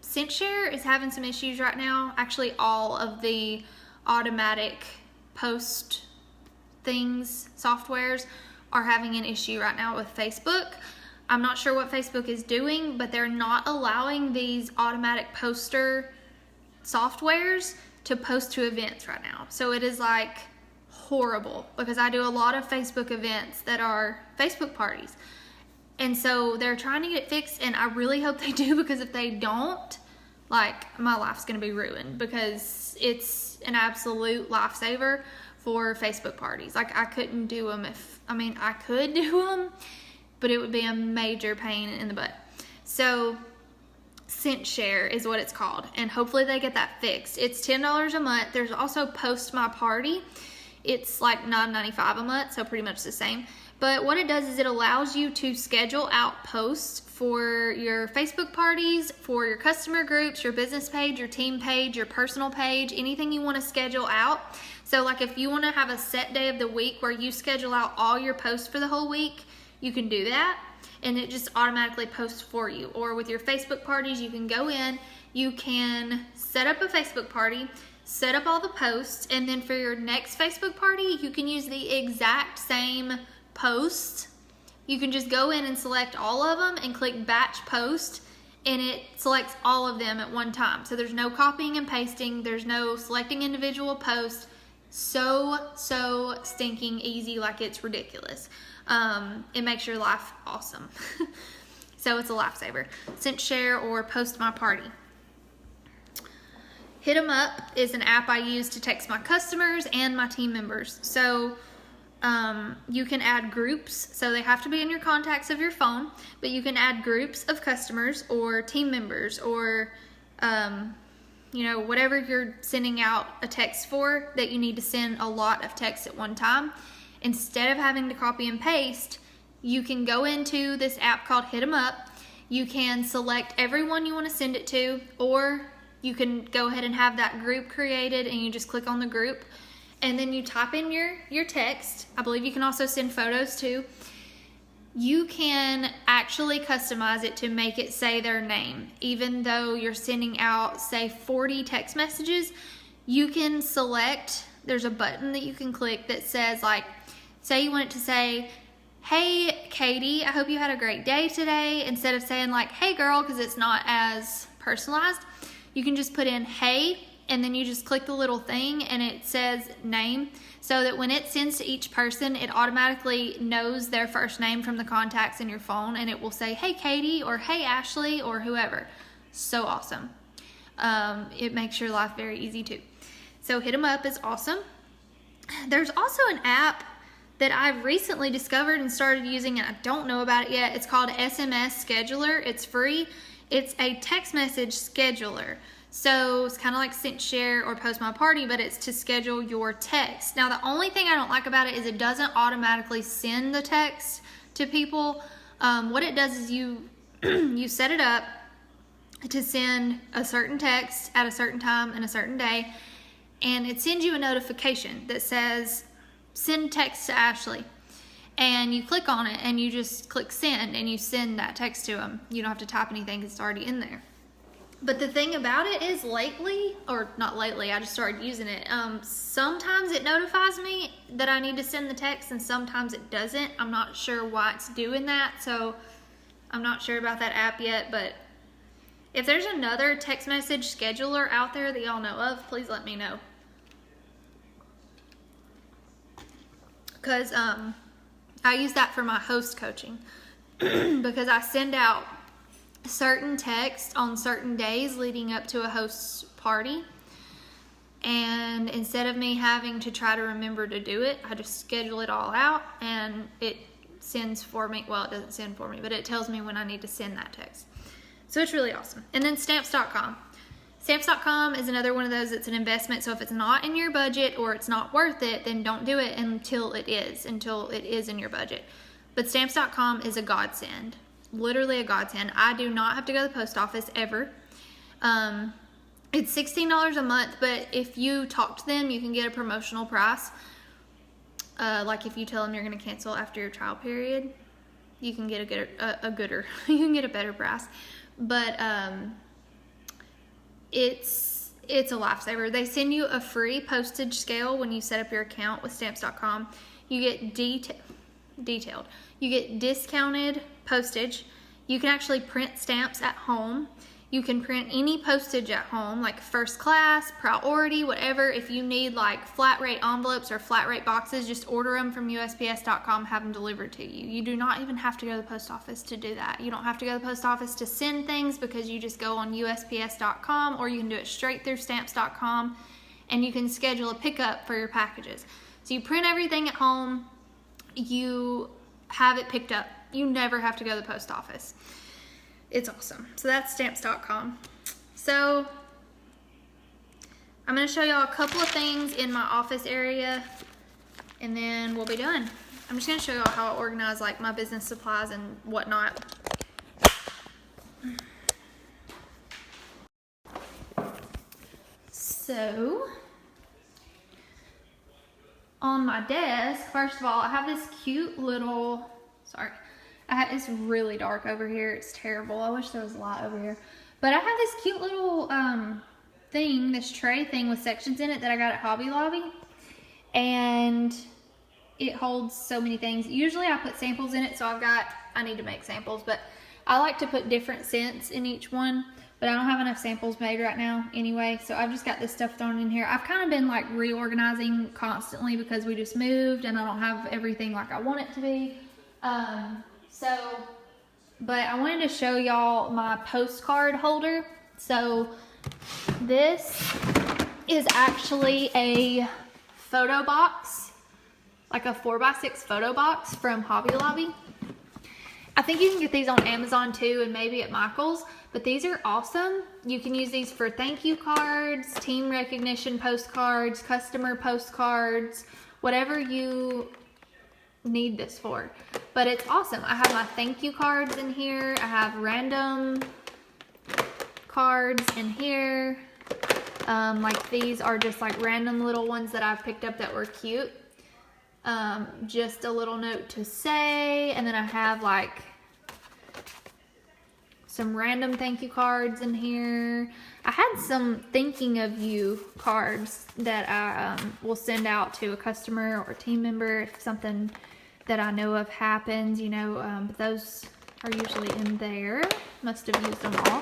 Scentsy is having some issues right now. Actually, all of the automatic post things, softwares, are having an issue right now with Facebook. I'm not sure what Facebook is doing, but they're not allowing these automatic poster softwares to post to events right now. So it is like horrible, because I do a lot of Facebook events that are Facebook parties. And so they're trying to get it fixed, and I really hope they do, because if they don't, like, my life's gonna be ruined, because it's an absolute lifesaver for Facebook parties. Like, I couldn't do them I could do them, but it would be a major pain in the butt. So Scentsy is what it's called, and hopefully they get that fixed. It's $10 a month. There's also Post My Party. It's like $9.95 a month, so pretty much the same. But what it does is it allows you to schedule out posts for your Facebook parties, for your customer groups, your business page, your team page, your personal page, anything you want to schedule out. So like if you want to have a set day of the week where you schedule out all your posts for the whole week, you can do that, and it just automatically posts for you. Or with your Facebook parties, you can go in, you can set up a Facebook party, set up all the posts, and then for your next Facebook party, you can use the exact same posts. You can just go in and select all of them and click batch post, and it selects all of them at one time. So there's no copying and pasting, there's no selecting individual posts. So stinking easy, like it's ridiculous. It makes your life awesome. So it's a lifesaver. Scentsy or Post My Party. Hit 'em Up is an app I use to text my customers and my team members. So you can add groups, so they have to be in your contacts of your phone, but you can add groups of customers or team members or whatever you're sending out a text for that you need to send a lot of texts at one time. Instead of having to copy and paste, you can go into this app called Hit 'em Up. You can select everyone you want to send it to, or you can go ahead and have that group created and you just click on the group. And then you type in your text. I believe you can also send photos too. You can actually customize it to make it say their name. Even though you're sending out, say, 40 text messages, you can select, there's a button that you can click that says, like, say you want it to say, "Hey, Katie, I hope you had a great day today." Instead of saying like, "Hey, girl," because it's not as personalized, you can just put in, "Hey," and then you just click the little thing and it says name, so that when it sends to each person, it automatically knows their first name from the contacts in your phone, and it will say, hey Katie, or hey Ashley, or whoever. So awesome. It makes your life very easy too. So hit them up, it's awesome. There's also an app that I've recently discovered and started using, and I don't know about it yet. It's called SMS Scheduler. It's free. It's a text message scheduler. So it's kind of like Sent Share or Post My Party, but it's to schedule your text. Now, the only thing I don't like about it is it doesn't automatically send the text to people. What it does is you you set it up to send a certain text at a certain time and a certain day, and it sends you a notification that says send text to Ashley, and you click on it and you just click send and you send that text to them. You don't have to type anything because it's already in there. But the thing about it is lately, or not lately, I just started using it. Sometimes it notifies me that I need to send the text and sometimes it doesn't. I'm not sure why it's doing that, so I'm not sure about that app yet. But if there's another text message scheduler out there that y'all know of, please let me know. Because I use that for my host coaching because I send out certain texts on certain days leading up to a host's party, and instead of me having to try to remember to do it, I just schedule it all out and it sends for me. Well, it doesn't send for me, but it tells me when I need to send that text. So it's really awesome. And then Stamps.com. Stamps.com is another one of those that's an investment. So if it's not in your budget or it's not worth it, then don't do it until it is in your budget. But Stamps.com is a godsend. Literally a godsend. I do not have to go to the post office ever. It's $16 a month, but if you talk to them, you can get a promotional price. Like if you tell them you're going to cancel after your trial period, you can get you can get a better price. But it's a lifesaver. They send you a free postage scale when you set up your account with Stamps.com. You get detailed. You get discounted postage. You can actually print stamps at home. You can print any postage at home, like first class, priority, whatever. If you need like flat rate envelopes or flat rate boxes, just order them from USPS.com, have them delivered to you. You do not even have to go to the post office to do that. You don't have to go to the post office to send things because you just go on USPS.com, or you can do it straight through Stamps.com, and you can schedule a pickup for your packages. So you print everything at home, you have it picked up. You never have to go to the post office. It's awesome. So that's Stamps.com. So I'm going to show y'all a couple of things in my office area, and then we'll be done. I'm just going to show y'all how I organize like my business supplies and whatnot. So on my desk, first of all, I have this cute little, it's really dark over here. It's terrible. I wish there was a light over here. But I have this cute little this tray thing with sections in it that I got at Hobby Lobby. And it holds so many things. Usually I put samples in it, so I need to make samples. But I like to put different scents in each one. But I don't have enough samples made right now anyway. So I've just got this stuff thrown in here. I've kind of been like reorganizing constantly because we just moved and I don't have everything like I want it to be. But I wanted to show y'all my postcard holder. So this is actually a photo box, like a 4x6 photo box from Hobby Lobby. I think you can get these on Amazon too, and maybe at Michael's, but these are awesome. You can use these for thank you cards, team recognition postcards, customer postcards, whatever you need this for. But it's awesome. I have my thank you cards in here. I have random cards in here. Like these are just like random little ones that I've picked up that were cute. Just a little note to say, and then I have like some random thank you cards in here. I had some thinking of you cards that I will send out to a customer or a team member if something that I know of happens, you know, but those are usually in there. Must have used them all.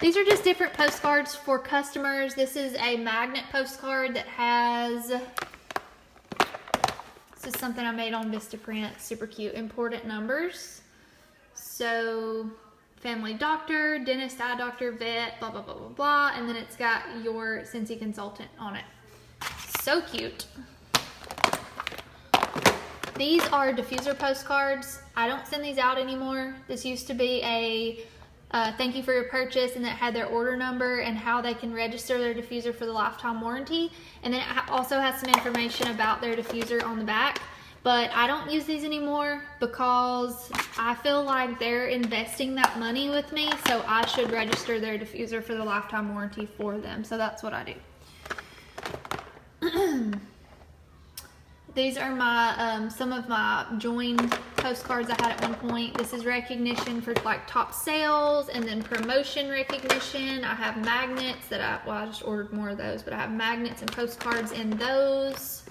These are just different postcards for customers. This is a magnet postcard that has, this is something I made on Vistaprint, super cute, important numbers. So, family doctor, dentist, eye doctor, vet, blah, blah, blah, blah, blah. And then it's got your Scentsy consultant on it. So cute. These are diffuser postcards. I don't send these out anymore. This used to be a thank you for your purchase, and it had their order number and how they can register their diffuser for the lifetime warranty. And then it also has some information about their diffuser on the back. But I don't use these anymore because I feel like they're investing that money with me, so I should register their diffuser for the lifetime warranty for them. So that's what I do. These are my some of my joined postcards I had at one point. This is recognition for like top sales, and then promotion recognition. I have magnets that I just ordered more of those, but I have magnets and postcards in those.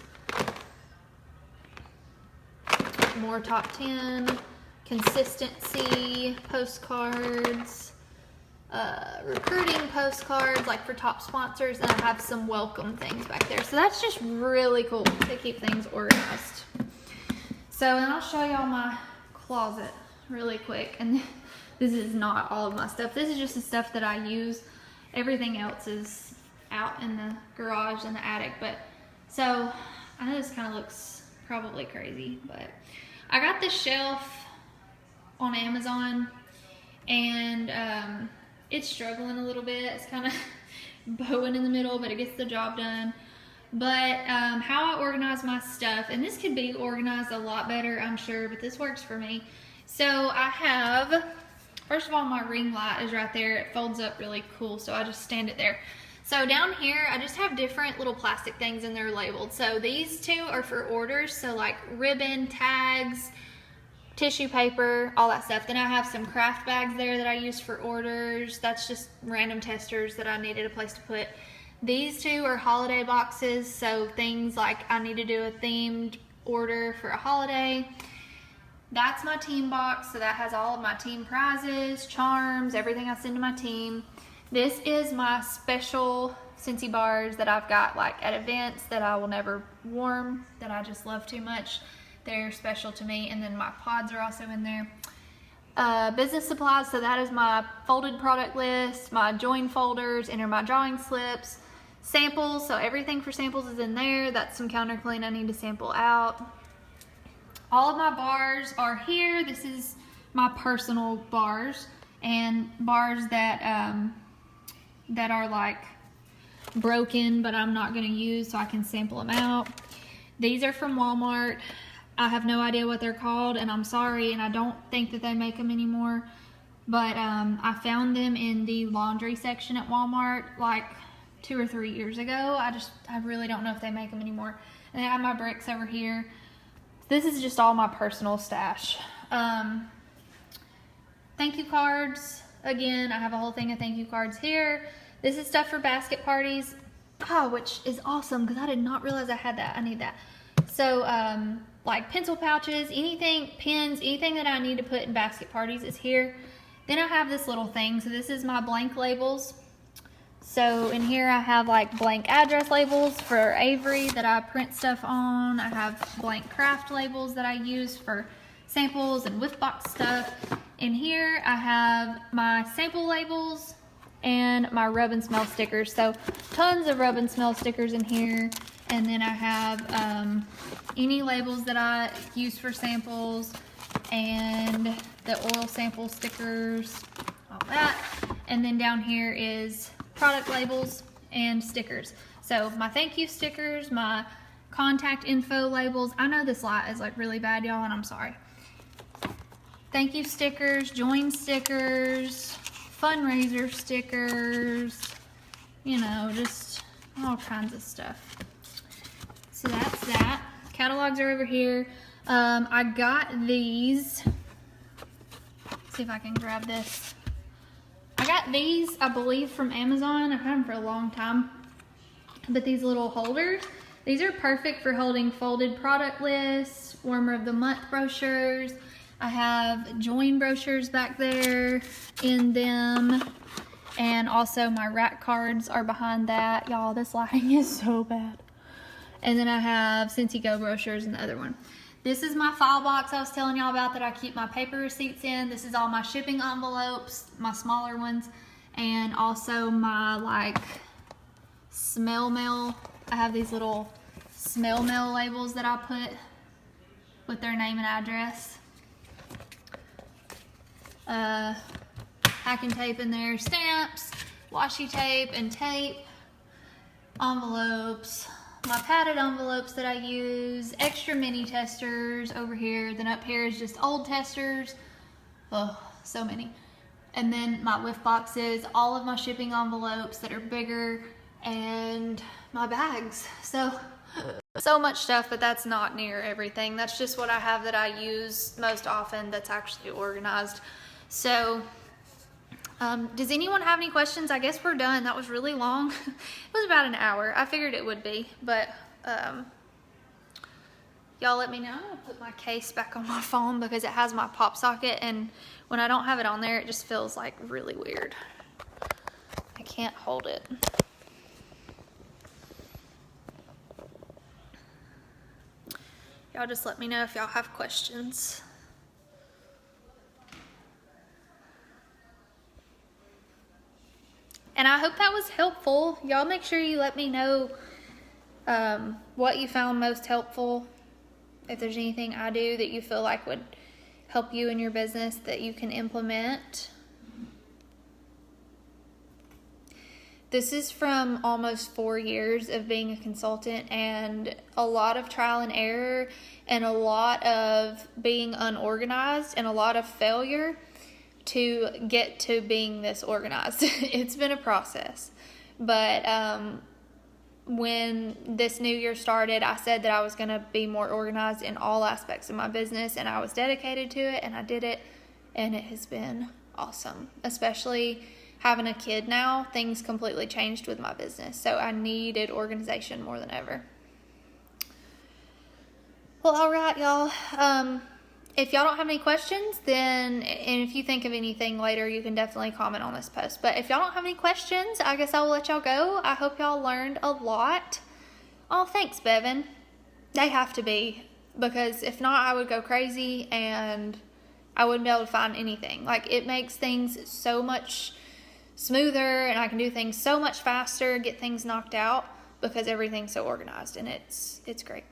More top 10, consistency postcards, recruiting postcards like for top sponsors, and I have some welcome things back there. So that's just really cool to keep things organized. So, and I'll show y'all my closet really quick. And this is not all of my stuff. This is just the stuff that I use. Everything else is out in the garage and the attic. But so I know this kind of looks probably crazy, but I got this shelf on Amazon, and it's struggling a little bit. It's kind of bowing in the middle, but it gets the job done. But how I organize my stuff, and this could be organized a lot better, I'm sure, but this works for me. So I have, first of all, my ring light is right there. It folds up really cool, so I just stand it there. So down here, I just have different little plastic things, and they're labeled. So these two are for orders, so like ribbon, tags, tissue paper, all that stuff. Then I have some craft bags there that I use for orders. That's just random testers that I needed a place to put. These two are holiday boxes, so things like I need to do a themed order for a holiday. That's my team box, so that has all of my team prizes, charms, everything I send to my team. This is my special Scentsy bars that I've got like at events that I will never warm, that I just love too much. They're special to me. And then my pods are also in there. Business supplies, so that is my folded product list, my join folders, enter my drawing slips, samples, so everything for samples is in there. That's some counter clean I need to sample out. All of my bars are here. This is my personal bars, and bars that that are like broken but I'm not going to use, so I can sample them out. These are from Walmart. I have no idea what they're called, and I'm sorry, and I don't think that they make them anymore, but I found them in the laundry section at Walmart like 2 or 3 years ago. I really don't know if they make them anymore. And I have my bricks over here. This is just all my personal stash. Thank you cards. Again, I have a whole thing of thank you cards here. This is stuff for basket parties, which is awesome because I did not realize I had that. I need that. So, like pencil pouches, anything, pens, anything that I need to put in basket parties is here. Then I have this little thing. So this is my blank labels. So in here I have like blank address labels for Avery that I print stuff on. I have blank craft labels that I use for samples and whiff box stuff. In here I have my sample labels and my rub and smell stickers. So tons of rub and smell stickers in here. And then I have any labels that I use for samples and the oil sample stickers, all that. And then down here is product labels and stickers. So my thank you stickers, my contact info labels. I know this light is like really bad, y'all, and I'm sorry. Thank you stickers, join stickers, fundraiser stickers, you know, just all kinds of stuff. So that's that. Catalogs are over here. I got these. Let's see if I can grab this. I got these, I believe, from Amazon. I've had them for a long time. But these little holders, these are perfect for holding folded product lists, warmer of the month brochures. I have join brochures back there in them. And also my rack cards are behind that. Y'all, this lighting is so bad. And then I have Scentsy Go brochures in the other one. This is my file box I was telling y'all about that I keep my paper receipts in. This is all my shipping envelopes, my smaller ones, and also my like smell mail. I have these little smell mail labels that I put with their name and address. Packing tape in there, stamps, washi tape and tape, envelopes, my padded envelopes that I use, extra mini testers over here. Then up here is just old testers. Oh, so many. And then my whiff boxes, all of my shipping envelopes that are bigger, and my bags. So much stuff, but that's not near everything. That's just what I have that I use most often that's actually organized. So does anyone have any questions? I guess we're done. That was really long. It was about an hour. I figured it would be, but y'all let me know. I'm gonna put my case back on my phone because it has my pop socket, and when I don't have it on there, it just feels like really weird. I can't hold it. Y'all just let me know if y'all have questions. And I hope that was helpful. Y'all make sure you let me know what you found most helpful. If there's anything I do that you feel like would help you in your business that you can implement. This is from almost 4 years of being a consultant, and a lot of trial and error, and a lot of being unorganized, and a lot of failure to get to being this organized. It's been a process, but when this new year started, I said that I was going to be more organized in all aspects of my business, and I was dedicated to it, and I did it, and it has been awesome. Especially having a kid now, things completely changed with my business, so I needed organization more than ever. Well, all right, y'all. If y'all don't have any questions, then, and if you think of anything later, you can definitely comment on this post. But if y'all don't have any questions, I guess I will let y'all go. I hope y'all learned a lot. Oh, thanks, Bevan. They have to be, because if not, I would go crazy and I wouldn't be able to find anything. Like, it makes things so much smoother, and I can do things so much faster, get things knocked out, because everything's so organized, and it's great.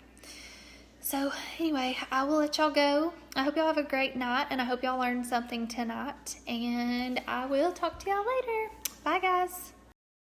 So anyway, I will let y'all go. I hope y'all have a great night, and I hope y'all learned something tonight, and I will talk to y'all later. Bye, guys.